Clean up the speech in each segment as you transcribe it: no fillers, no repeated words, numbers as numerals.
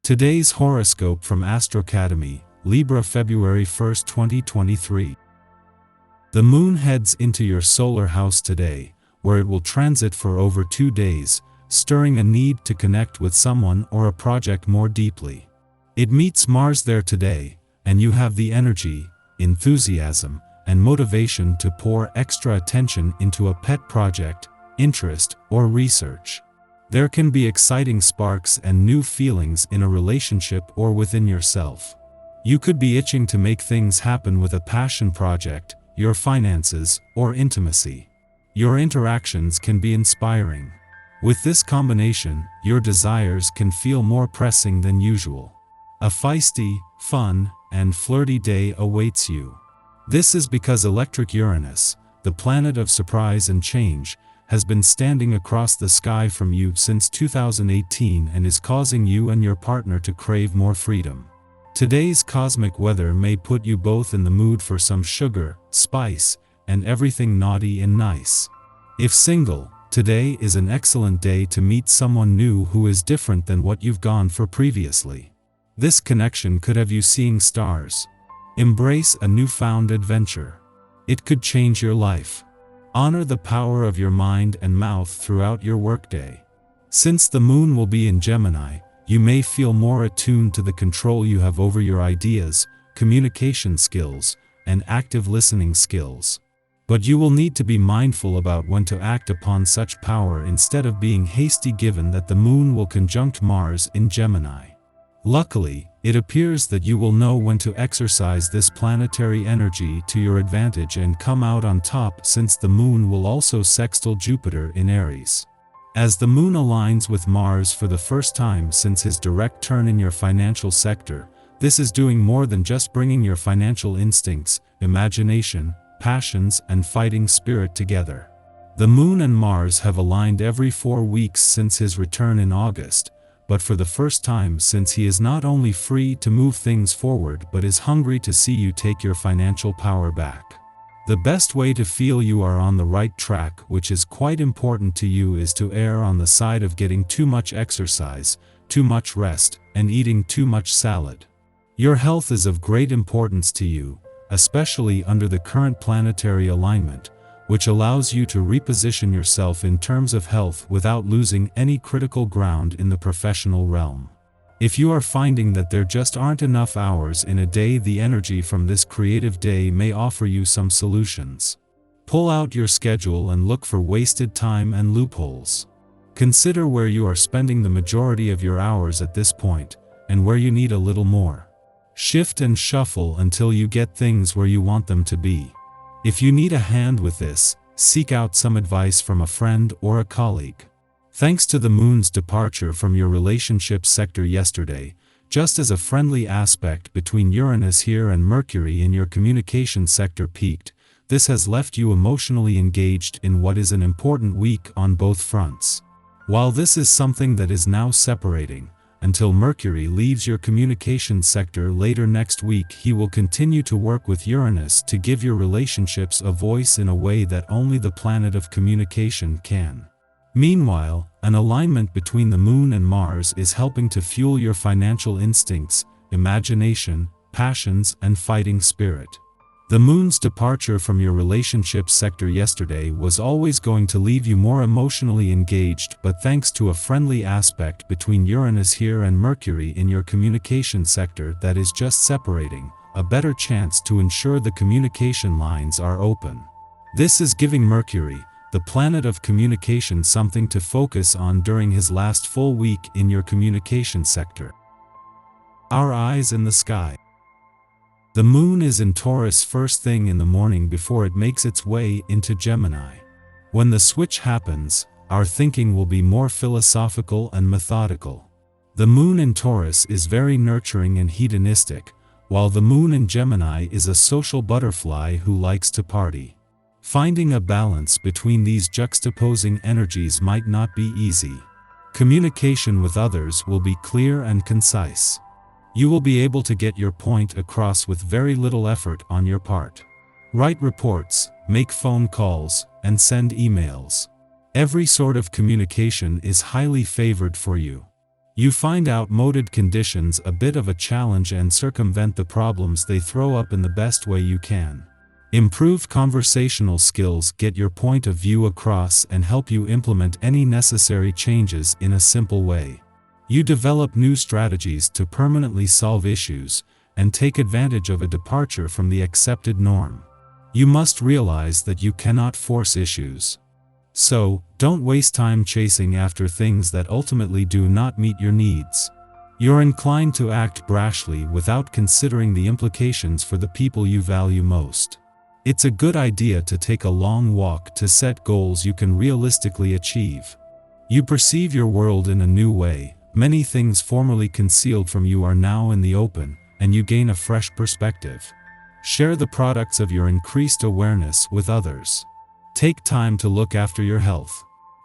Today's horoscope from Astrocademy, Libra February 1, 2023. The moon heads into your solar house today, where it will transit for over 2 days, stirring a need to connect with someone or a project more deeply. It meets Mars there today, and you have the energy, enthusiasm, and motivation to pour extra attention into a pet project, interest, or research. There can be exciting sparks and new feelings in a relationship or within yourself. You could be itching to make things happen with a passion project, your finances, or intimacy. Your interactions can be inspiring. With this combination, your desires can feel more pressing than usual. A feisty, fun, and flirty day awaits you. This is because electric Uranus, the planet of surprise and change, has been standing across the sky from you since 2018 and is causing you and your partner to crave more freedom. Today's cosmic weather may put you both in the mood for some sugar, spice, and everything naughty and nice. If single, today is an excellent day to meet someone new who is different than what you've gone for previously. This connection could have you seeing stars. Embrace a newfound adventure. It could change your life. Honor the power of your mind and mouth throughout your workday. Since the moon will be in Gemini, you may feel more attuned to the control you have over your ideas, communication skills, and active listening skills. But you will need to be mindful about when to act upon such power instead of being hasty, given that the moon will conjunct Mars in Gemini. Luckily, it appears that you will know when to exercise this planetary energy to your advantage and come out on top, since the moon will also sextile Jupiter in Aries. As the moon aligns with Mars for the first time since his direct turn in your financial sector, this is doing more than just bringing your financial instincts, imagination, passions, and fighting spirit together. The moon and Mars have aligned every 4 weeks since his return in August, but for the first time since he is not only free to move things forward but is hungry to see you take your financial power back. The best way to feel you are on the right track, which is quite important to you, is to err on the side of getting too much exercise, too much rest, and eating too much salad. Your health is of great importance to you, especially under the current planetary alignment, which allows you to reposition yourself in terms of health without losing any critical ground in the professional realm. If you are finding that there just aren't enough hours in a day, the energy from this creative day may offer you some solutions. Pull out your schedule and look for wasted time and loopholes. Consider where you are spending the majority of your hours at this point, and where you need a little more. Shift and shuffle until you get things where you want them to be. If you need a hand with this, seek out some advice from a friend or a colleague. Thanks to the moon's departure from your relationship sector yesterday, just as a friendly aspect between Uranus here and Mercury in your communication sector peaked, this has left you emotionally engaged in what is an important week on both fronts. While this is something that is now separating, until Mercury leaves your communication sector later next week, he will continue to work with Uranus to give your relationships a voice in a way that only the planet of communication can. Meanwhile, an alignment between the moon and Mars is helping to fuel your financial instincts, imagination, passions, and fighting spirit. The moon's departure from your relationship sector yesterday was always going to leave you more emotionally engaged, but thanks to a friendly aspect between Uranus here and Mercury in your communication sector that is just separating, a better chance to ensure the communication lines are open. This is giving Mercury, the planet of communication, something to focus on during his last full week in your communication sector. Our eyes in the sky. The moon is in Taurus first thing in the morning before it makes its way into Gemini. When the switch happens, our thinking will be more philosophical and methodical. The moon in Taurus is very nurturing and hedonistic, while the moon in Gemini is a social butterfly who likes to party. Finding a balance between these juxtaposing energies might not be easy. Communication with others will be clear and concise. You will be able to get your point across with very little effort on your part. Write reports, make phone calls, and send emails. Every sort of communication is highly favored for you. You find outmoded conditions a bit of a challenge and circumvent the problems they throw up in the best way you can. Improved conversational skills get your point of view across and help you implement any necessary changes in a simple way. You develop new strategies to permanently solve issues and take advantage of a departure from the accepted norm. You must realize that you cannot force issues. So, don't waste time chasing after things that ultimately do not meet your needs. You're inclined to act brashly without considering the implications for the people you value most. It's a good idea to take a long walk to set goals you can realistically achieve. You perceive your world in a new way. Many things formerly concealed from you are now in the open, and you gain a fresh perspective. Share the products of your increased awareness with others. Take time to look after your health.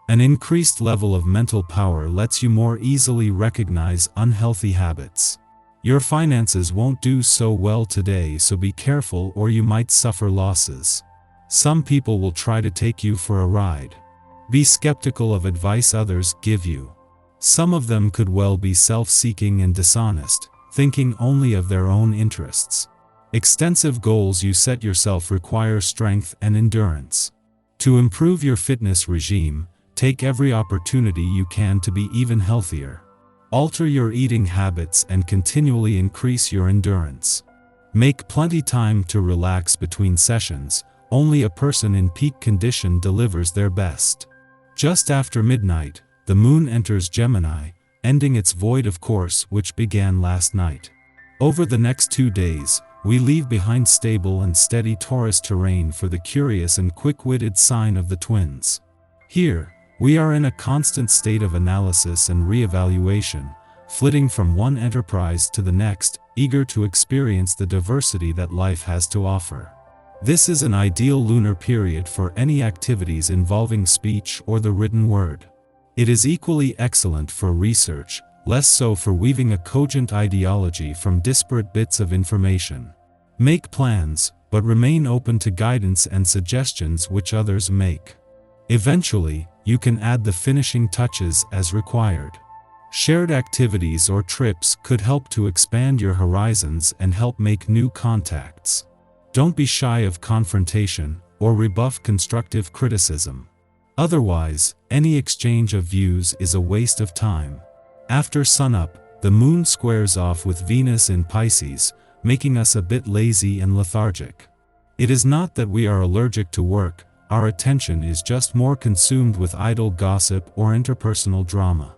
An increased level of mental power lets you more easily recognize unhealthy habits. Your finances won't do so well today, so be careful or you might suffer losses. Some people will try to take you for a ride. Be skeptical of advice others give you. Some of them could well be self-seeking and dishonest, thinking only of their own interests. Extensive goals you set yourself require strength and endurance. To improve your fitness regime, take every opportunity you can to be even healthier. Alter your eating habits and continually increase your endurance. Make plenty time to relax between sessions. Only a person in peak condition delivers their best. Just after midnight, the moon enters Gemini, ending its void of course which began last night. Over the next 2 days, we leave behind stable and steady Taurus terrain for the curious and quick-witted sign of the Twins. Here, we are in a constant state of analysis and re-evaluation, flitting from one enterprise to the next, eager to experience the diversity that life has to offer. This is an ideal lunar period for any activities involving speech or the written word. It is equally excellent for research, less so for weaving a cogent ideology from disparate bits of information. Make plans, but remain open to guidance and suggestions which others make. Eventually, you can add the finishing touches as required. Shared activities or trips could help to expand your horizons and help make new contacts. Don't be shy of confrontation or rebuff constructive criticism. Otherwise, any exchange of views is a waste of time. After sunup, the moon squares off with Venus in Pisces, making us a bit lazy and lethargic. It is not that we are allergic to work, our attention is just more consumed with idle gossip or interpersonal drama.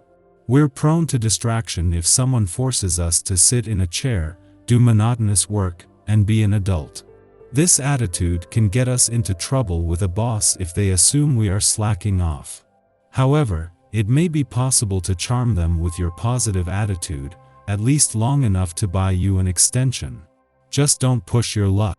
We're prone to distraction if someone forces us to sit in a chair, do monotonous work, and be an adult. This attitude can get us into trouble with a boss if they assume we are slacking off. However, it may be possible to charm them with your positive attitude, at least long enough to buy you an extension. Just don't push your luck.